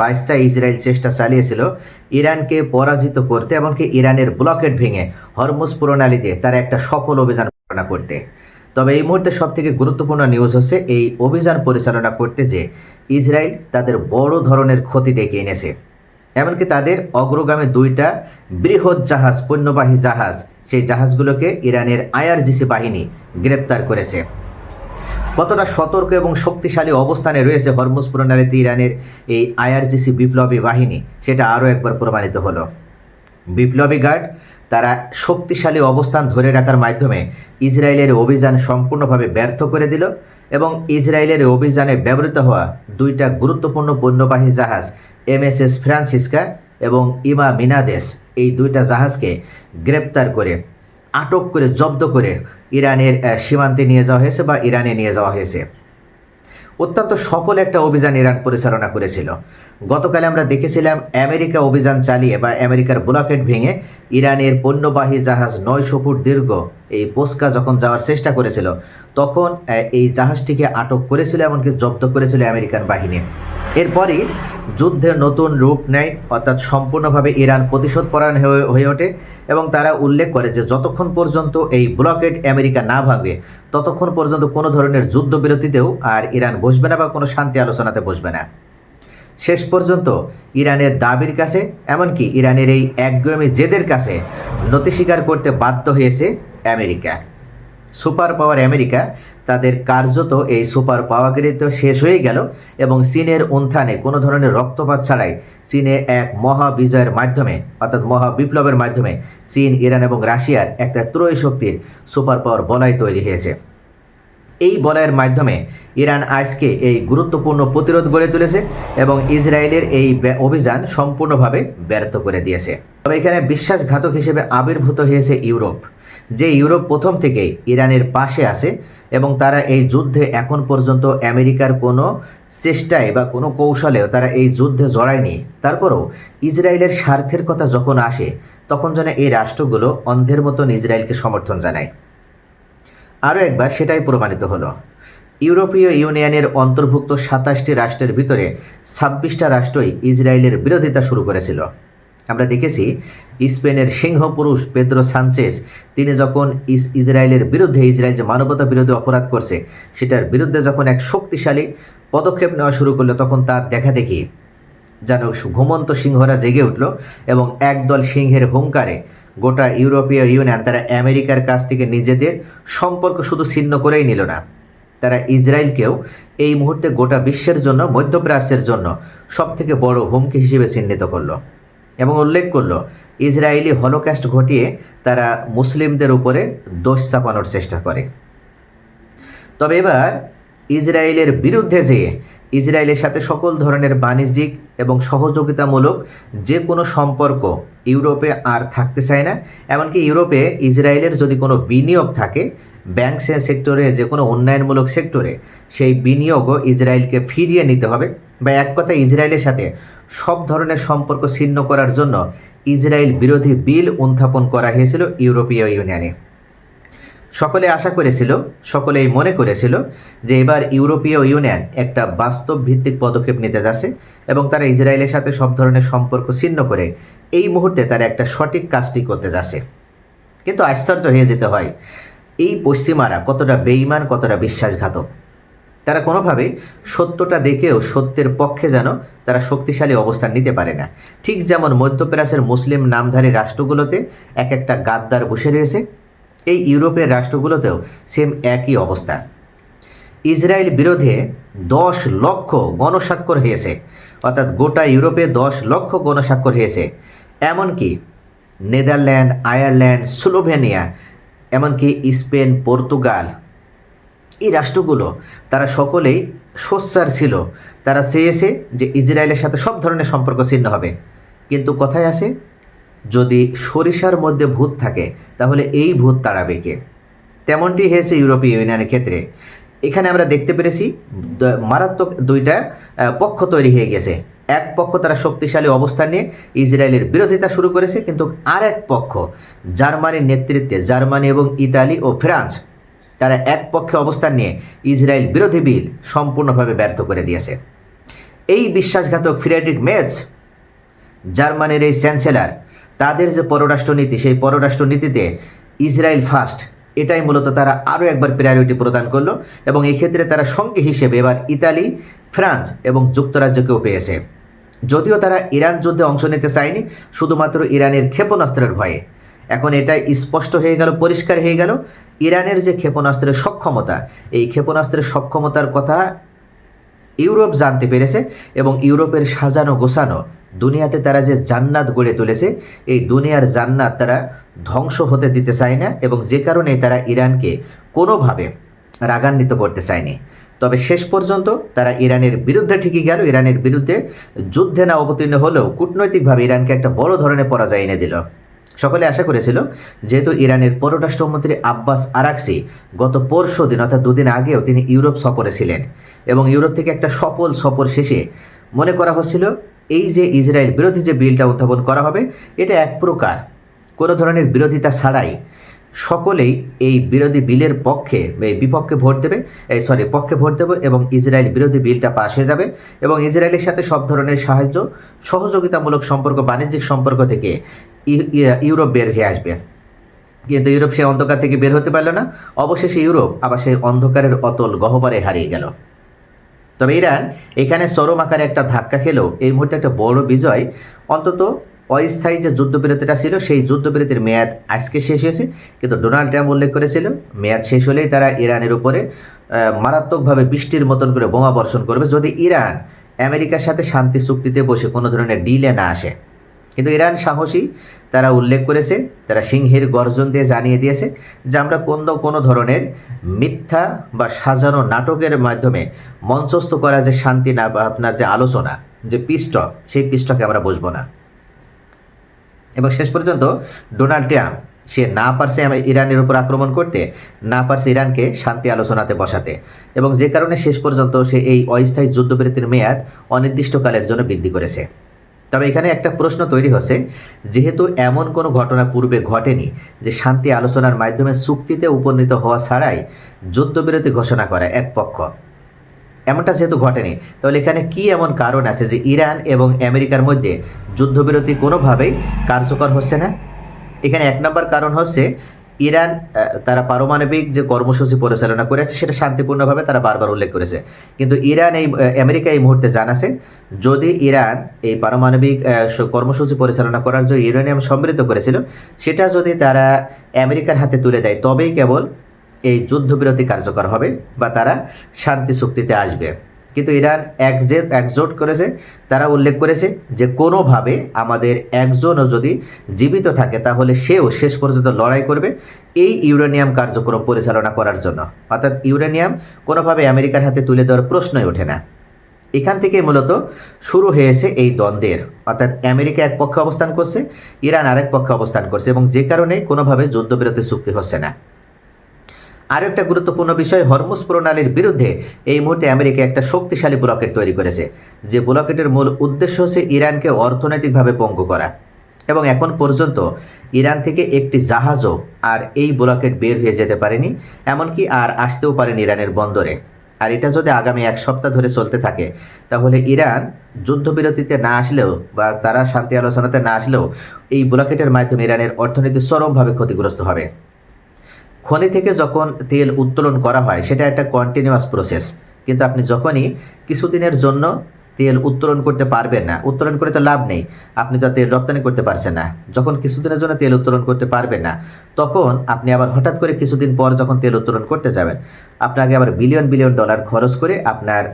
বাইশটা ইসরায়েল চেষ্টা চালিয়েছিল ইরানকে পরাজিত করতে, এমনকি ইরানের ব্লকেড ভেঙে হরমুজ প্রণালী দিয়ে তারা একটা সফল অভিযান পরিচালনা করতে। তবে এই মুহূর্তে সবথেকে গুরুত্বপূর্ণ নিউজ হচ্ছে এই অভিযান পরিচালনা করতে যে ইসরায়েল তাদের বড় ধরনের ক্ষতি ডেকে এনেছে। এমনকি তাদের অগ্রগামী দুইটা বৃহৎ জাহাজ, পণ্যবাহী জাহাজ, সেই জাহাজগুলোকে ইরানের আইআরজিসি বাহিনী গ্রেপ্তার করেছে। কতটা সতর্ক এবং শক্তিশালী অবস্থানে রয়েছে হরমুজ প্রণালীতে ইরানের এই আইআরজিসি বিপ্লবী বাহিনী, সেটা আরও একবার প্রমাণিত হলো। বিপ্লবী গার্ড তারা শক্তিশালী অবস্থান ধরে রাখার মাধ্যমে ইসরায়েলের অভিযান সম্পূর্ণভাবে ব্যর্থ করে দিল এবং ইসরায়েলের অভিযানে ব্যবহৃত হওয়া দুইটা গুরুত্বপূর্ণ পণ্যবাহী জাহাজ এমএসএস ফ্রান্সিসকা এবং ইমা মিনাদেস, এই দুইটা জাহাজকে গ্রেপ্তার করে, আটক করে, জব্দ করে ইরানের সীমান্তে নিয়ে যাওয়া হয়েছে বা ইরানে নিয়ে যাওয়া হয়েছে। অত্যন্ত সফল একটা অভিযান ইরান পরিচালনা করেছিল। গতকালে আমরা দেখেছিলাম আমেরিকা অভিযান চালিয়ে বা আমেরিকার ব্লকেড ভেঙে ইরানের পণ্যবাহী জাহাজ 900 ফুট দীর্ঘ এই পোস্কা যখন যাওয়ার চেষ্টা করেছিল, তখন এই জাহাজটিকে আটক করেছিল, এমনকি জব্দ করেছিল আমেরিকান বাহিনী। এরপরই যুদ্ধের নতুন রূপ নেয়, অর্থাৎ সম্পূর্ণভাবে ইরান প্রতিশোধপরায়ণ হয়ে ওঠে এবং তারা উল্লেখ করে যে যতক্ষণ পর্যন্ত এই ব্লকেড আমেরিকা না ভাঙবে ততক্ষণ পর্যন্ত কোনো ধরনের যুদ্ধবিরতিতেও আর ইরান বসবে না বা কোনো শান্তি আলোচনাতে বসবে না। শেষ পর্যন্ত ইরানের দাবির কাছে, এমনকি ইরানের এই একগুঁয়েমি জেদের কাছে নতি স্বীকার করতে বাধ্য হয়েছে আমেরিকা। সুপার পাওয়ার আমেরিকা তাদের কার্যত এই সুপার পাওয়ারগিরি তো শেষ হয়ে গেল এবং চীনের উত্থানে কোনো ধরনের রক্তপাত ছাড়াই চীনে এক মহা বিজয়ের মাধ্যমে, অর্থাৎ মহা বিপ্লবের মাধ্যমে চীন, ইরান এবং রাশিয়ার একটা ত্রয়ী শক্তির সুপার পাওয়ার বলয় তৈরি হয়েছে। এই বলয়ের মাধ্যমে ইরান আজকে এই গুরুত্বপূর্ণ প্রতিরোধ গড়ে তুলেছে এবং ইসরায়েলের এই অভিযান সম্পূর্ণভাবে ব্যর্থ করে দিয়েছে। তবে এখানে বিশ্বাসঘাতক হিসেবে আবির্ভূত হয়েছে ইউরোপ, যে ইউরোপ প্রথম থেকেই ইরানের পাশে আছে এবং তারা এই যুদ্ধে এখন পর্যন্ত আমেরিকার কোনো চেষ্টায় বা কোনো কৌশলেও তারা এই যুদ্ধে জড়ায়নি। তারপরও ইসরায়েলের স্বার্থের কথা যখন আসে তখন যেন এই রাষ্ট্রগুলো অন্ধের মতন ইসরায়েলকে সমর্থন জানায়। আরও একবার সেটাই প্রমাণিত হলো। ইউরোপীয় ইউনিয়নের অন্তর্ভুক্ত 27টি রাষ্ট্রের ভিতরে 26টা রাষ্ট্রই ইসরায়েলের বিরোধিতা শুরু করেছিল। আমরা দেখেছি স্পেনের সিংহপুরুষ পেদ্রো সানচেজ, তিনি যখন ইসরায়েলের বিরুদ্ধে, ইসরায়েল যে মানবতা বিরোধী অপরাধ করছে সেটার বিরুদ্ধে যখন এক শক্তিশালী পদক্ষেপ নেওয়া শুরু করলো, তখন তার দেখা দেখি যেন ঘুমন্ত সিংহরা জেগে উঠল এবং একদল সিংহের হুঙ্কারে গোটা ইউরোপীয় ইউনিয়ন তারা আমেরিকার কাছ থেকে নিজেদের সম্পর্ক শুধু ছিন্ন করেই নিল না, তারা ইসরায়েলকেও এই মুহূর্তে গোটা বিশ্বের জন্য, মধ্যপ্রাচ্যের জন্য সবথেকে বড় হুমকি হিসেবে চিহ্নিত করলো এবং উল্লেখ করলো ইসরায়েলি হলোক্যাস্ট ঘটিয়ে তারা মুসলিমদের উপরে দোষ চাপানোর চেষ্টা করে। তবে এবার ইসরায়েলের বিরুদ্ধে যেয়ে ইসরায়েলের সাথে সকল ধরনের বাণিজ্যিক এবং সহযোগিতামূলক যে কোনো সম্পর্ক ইউরোপে আর থাকতে চায় না। এমনকি ইউরোপে ইসরায়েলের যদি কোনো বিনিয়োগ থাকে, ব্যাংক সেক্টরে, যে কোনো উন্নয়নমূলক সেক্টরে, সেই বিনিয়োগও ইসরায়েলকে ফিরিয়ে নিতে হবে, বা এক কথা ইসরায়েলের সাথে সব ধরনের সম্পর্ক ছিন্ন করার জন্য ইসরায়েল বিরোধী বিল উত্থাপন করা হয়েছিল ইউরোপীয় ইউনিয়নে। সকলে আশা করেছিল, সকলেই মনে করেছিল যে এবার ইউরোপীয় ইউনিয়ন একটা বাস্তব ভিত্তিক পদক্ষেপ নিতে যাচ্ছে এবং তারা ইসরায়েলের সাথে সব ধরনের সম্পর্ক ছিন্ন করে এই মুহূর্তে তারা একটা সঠিক কাজটি করতে যাচ্ছে। কিন্তু আশ্চর্য হয়ে যেতে হয়, এই পশ্চিমারা কতটা বেঈমান, কতটা বিশ্বাসঘাতক। তারা কোনোভাবেই সত্যটা দেখেও সত্যের পক্ষে যেন তারা শক্তিশালী অবস্থান নিতে পারে না। ঠিক যেমন মধ্যপ্রাচ্যের মুসলিম নামধারী রাষ্ট্রগুলোতে এক একটা গাদ্দার বসে রয়েছে, এই ইউরোপের রাষ্ট্রগুলোতেও সেম একই অবস্থা। ইসরায়েল বিরোধে 10 লক্ষ গণস্বাক্ষর হয়েছে, অর্থাৎ গোটা ইউরোপে 10 লক্ষ গণস্বাক্ষর হয়েছে। এমনকি নেদারল্যান্ড, আয়ারল্যান্ড, স্লোভেনিয়া, এমনকি স্পেন, পর্তুগাল, এই রাষ্ট্রগুলো তারা সকলেই সোচ্চার ছিল, তারা চেয়েছে যে ইসরায়েলের সাথে সব ধরনের সম্পর্ক ছিন্ন হবে। কিন্তু কথায় আছে, যদি সরিষার মধ্যে ভূত থাকে তাহলে এই ভূত তাড়াবে কে? তেমনটি হয়েছে ইউরোপীয় ইউনিয়নের ক্ষেত্রে। এখানে আমরা দেখতে পেরেছি মারাত্মক দুইটা পক্ষ তৈরি হয়ে গেছে। এক পক্ষ তারা শক্তিশালী অবস্থান নিয়ে ইসরায়েলের বিরোধিতা শুরু করেছে, কিন্তু আর এক পক্ষ জার্মানির নেতৃত্বে, জার্মানি এবং ইতালি ও ফ্রান্স, তারা এক পক্ষে অবস্থান নিয়ে ইসরায়েল বিরোধী বিল সম্পূর্ণভাবে ব্যর্থ করে দিয়েছে। এই বিশ্বাসঘাতক ফ্রিডরিখ মের্জ, জার্মানির এই চ্যান্সেলর, তাদের যে পররাষ্ট্রনীতি, সেই পররাষ্ট্রনীতিতে ইসরায়েল ফার্স্ট, এটাই মূলত তারা আরও একবার প্রায়োরিটি প্রদান করলো এবং এই ক্ষেত্রে তারা সঙ্গী হিসেবে এবার ইতালি, ফ্রান্স এবং যুক্তরাজ্যকেও পেয়েছে। যদিও তারা ইরান যুদ্ধে অংশ নিতে চায়নি, শুধুমাত্র ইরানের ক্ষেপণাস্ত্রের ভয়ে। এখন এটাই স্পষ্ট হয়ে গেল, পরিষ্কার হয়ে গেল, ইরানের যে ক্ষেপণাস্ত্রের সক্ষমতা, এই ক্ষেপণাস্ত্রের সক্ষমতার কথা ইউরোপ জানতে পেরেছে এবং ইউরোপের সাজানো গোছানো দুনিয়াতে তারা যে জান্নাত গড়ে তুলেছে, এই দুনিয়ার জান্নাত তারা ধ্বংস হতে দিতে চায় না এবং যে কারণে তারা ইরানকে কোনোভাবে রাগান্বিত করতে চায়নি। তবে শেষ পর্যন্ত তারা ইরানের বিরুদ্ধে ঠিকই গেল, ইরানের বিরুদ্ধে যুদ্ধে না অবতীর্ণ হলেও কূটনৈতিকভাবে ইরানকে একটা বড় ধরনের পরাজয় এনে দিল। সকলে আশা করেছিল, যেহেতু ইরানের পররাষ্ট্রমন্ত্রী আব্বাস আরাকচি গত পরশু দিন অর্থাৎ দুদিন আগেও তিনি ইউরোপ সফরে ছিলেন এবং ইউরোপ থেকে একটা সফল সফর শেষে মনে করা হচ্ছিল এই যে ইসরায়েল বিরোধী যে বিলটা উত্থাপন করা হবে, এটা এক প্রকার কোনো ধরনের বিরোধিতা ছাড়াই সকলেই এই বিরোধী বিলের পক্ষে বিপক্ষে ভোট দেবে, পক্ষে ভোট দেবে এবং ইসরায়েল বিরোধী বিলটা পাশ হয়ে যাবে এবং ইসরায়েলের সাথে সব ধরনের সাহায্য সহযোগিতামূলক সম্পর্ক, বাণিজ্যিক সম্পর্ক থেকে ইউরোপ বের হয়ে আসবে। কিন্তু ইউরোপ সেই অন্ধকার থেকে বের হতে পারল না, অবশেষে ইউরোপ আবার সেই অন্ধকারের অতল গহ্বরে হারিয়ে গেল। তবে ইরান এখানে চরম আকারে একটা ধাক্কা খেলেও এই মুহূর্তে একটা বড় বিজয়, অন্তত অস্থায়ী যে যুদ্ধবিরতিটা ছিল সেই যুদ্ধবিরতির মেয়াদ আজকে শেষ হয়েছে। কিন্তু ডোনাল্ড ট্রাম্প উল্লেখ করেছিল মেয়াদ শেষ হলেই তারা ইরানের উপরে মারাত্মকভাবে বৃষ্টির মতন করে বোমা বর্ষণ করবে যদি ইরান আমেরিকার সাথে শান্তি চুক্তিতে বসে কোনো ধরনের ডিলে না আসে। কিন্তু ইরান সাহসী, তারা উল্লেখ করেছে, তারা সিংহের গর্জন দিয়ে জানিয়ে দিয়েছে যে আমরা কোনো ধরনের মিথ্যা বা সাজানো নাটকের মাধ্যমে মঞ্চস্থ করা যে শান্তি না বা আপনার যে আলোচনা, যে পিস্টক, সেই পিস্টকে আমরা বসবো না। এবং শেষ পর্যন্ত ডোনাল্ড ট্রাম্প সে না পারছে ইরানের উপর আক্রমণ করতে, না পারছে ইরানকে শান্তি আলোচনাতে বসাতে এবং যে কারণে শেষ পর্যন্ত সে এই অস্থায়ী যুদ্ধবিরতির মেয়াদ অনির্দিষ্টকালের জন্য বৃদ্ধি করেছে। তবে এখানে একটা প্রশ্ন তৈরি হচ্ছে, যেহেতু এমন কোনো ঘটনা পূর্বে ঘটেনি যে শান্তি আলোচনার মাধ্যমে চুক্তিতে উপনীত হওয়া ছাড়াই যুদ্ধবিরতি ঘোষণা করে এক পক্ষ, এমনটা যেহেতু ঘটেনি, তাহলে এখানে কি এমন কারণ আছে যে ইরান এবং আমেরিকার মধ্যে যুদ্ধবিরতি কোনোভাবেই কার্যকর হচ্ছে না? এখানে এক নম্বর কারণ হচ্ছে ইরান তারা পারমাণবিক যে কর্মসূচি পরিচালনা করেছে সেটা শান্তিপূর্ণভাবে তারা বারবার উল্লেখ করেছে। কিন্তু আমেরিকা এই মুহূর্তে জানাছে যদি ইরান এই পারমাণবিক কর্মসূচি পরিচালনা করার যে ইউরেনিয়াম সমৃদ্ধ করেছিল সেটা যদি তারা আমেরিকার হাতে তুলে দেয় তবেই কেবল এই যুদ্ধবিরতি কার্যকর হবে বা তারা শান্তি চুক্তিতে আসবে। কিন্তু ইরান একজোট করেছে, তারা উল্লেখ করেছে যে কোনোভাবে আমাদের একজনও যদি জীবিত থাকে তাহলে সেও শেষ পর্যন্ত লড়াই করবে এই ইউরেনিয়াম কার্যক্রম পরিচালনা করার জন্য। অর্থাৎ ইউরেনিয়াম কোনোভাবে আমেরিকার হাতে তুলে দেওয়ার প্রশ্নই ওঠে না। এখান থেকে মূলত শুরু হয়েছে এই দ্বন্দ্বের, অর্থাৎ আমেরিকা এক পক্ষে অবস্থান করছে, ইরান আরেক পক্ষে অবস্থান করছে এবং যে কারণে কোনোভাবে যুদ্ধবিরতি চুক্তি হচ্ছে না। আরও একটা গুরুত্বপূর্ণ বিষয়, হরমুজ প্রণালীর বিরুদ্ধে এই মুহূর্তে আমেরিকা একটা শক্তিশালী ব্লকেট তৈরি করেছে, যে ব্লকেটের মূল উদ্দেশ্য হচ্ছে ইরানকে অর্থনৈতিকভাবে পঙ্গু করা এবং এখন পর্যন্ত ইরান থেকে একটি জাহাজও আর এই ব্লকেট বের হয়ে যেতে পারেনি, এমনকি আর আসতেও পারেনি ইরানের বন্দরে। আর এটা যদি আগামী এক সপ্তাহ ধরে চলতে থাকে তাহলে ইরান যুদ্ধবিরতিতে না আসলেও বা তারা শান্তি আলোচনাতে না আসলেও এই ব্লকেটের মাধ্যমে ইরানের অর্থনীতি চরমভাবে ক্ষতিগ্রস্ত হবে। খনি থেকে যখন তেল উত্তোলন করা হয় সেটা একটা কন্টিনিউয়াস প্রসেস, কিন্তু আপনি যখনই কিছুদিনের জন্য তেল উত্তোলন করতে পারবেন না, উত্তোলন করে তো লাভ নেই, আপনি তো তেল রপ্তানি করতে পারছেন না। যখন কিছুদিনের জন্য তেল উত্তোলন করতে পারবেন না তখন আপনি আবার হঠাৎ করে কিছুদিন পর যখন তেল উত্তোলন করতে যাবেন আপনাকে আবার বিলিয়ন বিলিয়ন ডলার খরচ করে আপনার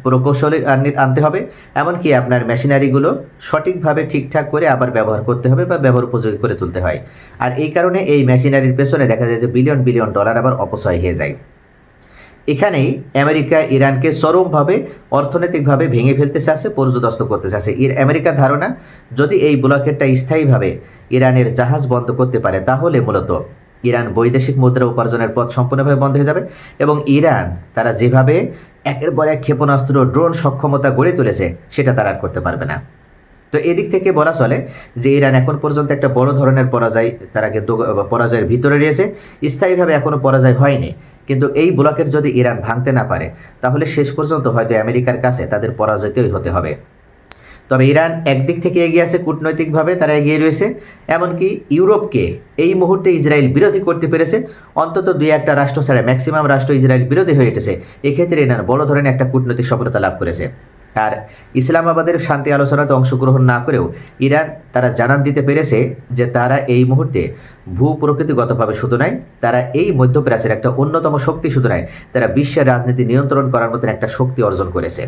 প্রকৌশলে আনতে হবে, এমনকি আপনার মেশিনারিগুলো সঠিকভাবে ঠিকঠাক করে আবার ব্যবহার করতে হবে বা ব্যবহার উপযোগী করে তুলতে হয়। আর এই কারণে এই মেশিনারির পেছনে দেখা যায় যে বিলিয়ন বিলিয়ন ডলার আবার অপচয় হয়ে যায়। এখানেই আমেরিকা ইরানকে চরমভাবে অর্থনৈতিকভাবে ভেঙে ফেলতে চাচ্ছে, পর্যদস্ত করতে চাচ্ছে। আমেরিকার ধারণা যদি এই ব্লকেটটা স্থায়ীভাবে ইরানের জাহাজ বন্ধ করতে পারে তাহলে মূলত ইরান বৈদেশিক মুদ্রা উপার্জনের পথ সম্পূর্ণভাবে বন্ধ হয়ে যাবে এবং ইরান তারা যেভাবে একের পর এক ক্ষেপণাস্ত্র, ড্রোন সক্ষমতা গড়ে তুলেছে সেটা তারা আর করতে পারবে না। তো এদিক থেকে বলা চলে যে ইরান এখন পর্যন্ত একটা বড় ধরনের পরাজয়, তারা কিন্তু পরাজয়ের ভিতরে রয়েছে, স্থায়ীভাবে এখনও পরাজয় হয়নি, কিন্তু এই ব্লকেট যদি ইরান ভাঙতে না পারে তাহলে শেষ পর্যন্ত হয়তো আমেরিকার কাছে তাদের পরাজিতই হতে হবে। তবে ইরান একদিক থেকে এগিয়ে আছে, কূটনৈতিকভাবে তারা এগিয়ে রয়েছে, এমনকি ইউরোপকে এই মুহূর্তে ইসরায়েল বিরোধী করতে পেরেছে। অন্তত 2-1টা রাষ্ট্র ছাড়া ম্যাক্সিমাম রাষ্ট্র ইসরায়েল বিরোধী হয়ে উঠেছে। এক্ষেত্রে ইরান বড় ধরনের একটা কূটনৈতিক সফলতা লাভ করেছে। আর ইসলামাবাদের শান্তি আলোচনাতে অংশগ্রহণ না করেও ইরান তারা জানান দিতে পেরেছে যে তারা এই মুহূর্তে ভূপ্রকৃতিগতভাবে শুধু নয়, তারা এই মধ্যপ্রাচ্যের একটা অন্যতম শক্তি শুধু নয়, তারা বিশ্বের রাজনীতি নিয়ন্ত্রণ করার মতন একটা শক্তি অর্জন করেছে।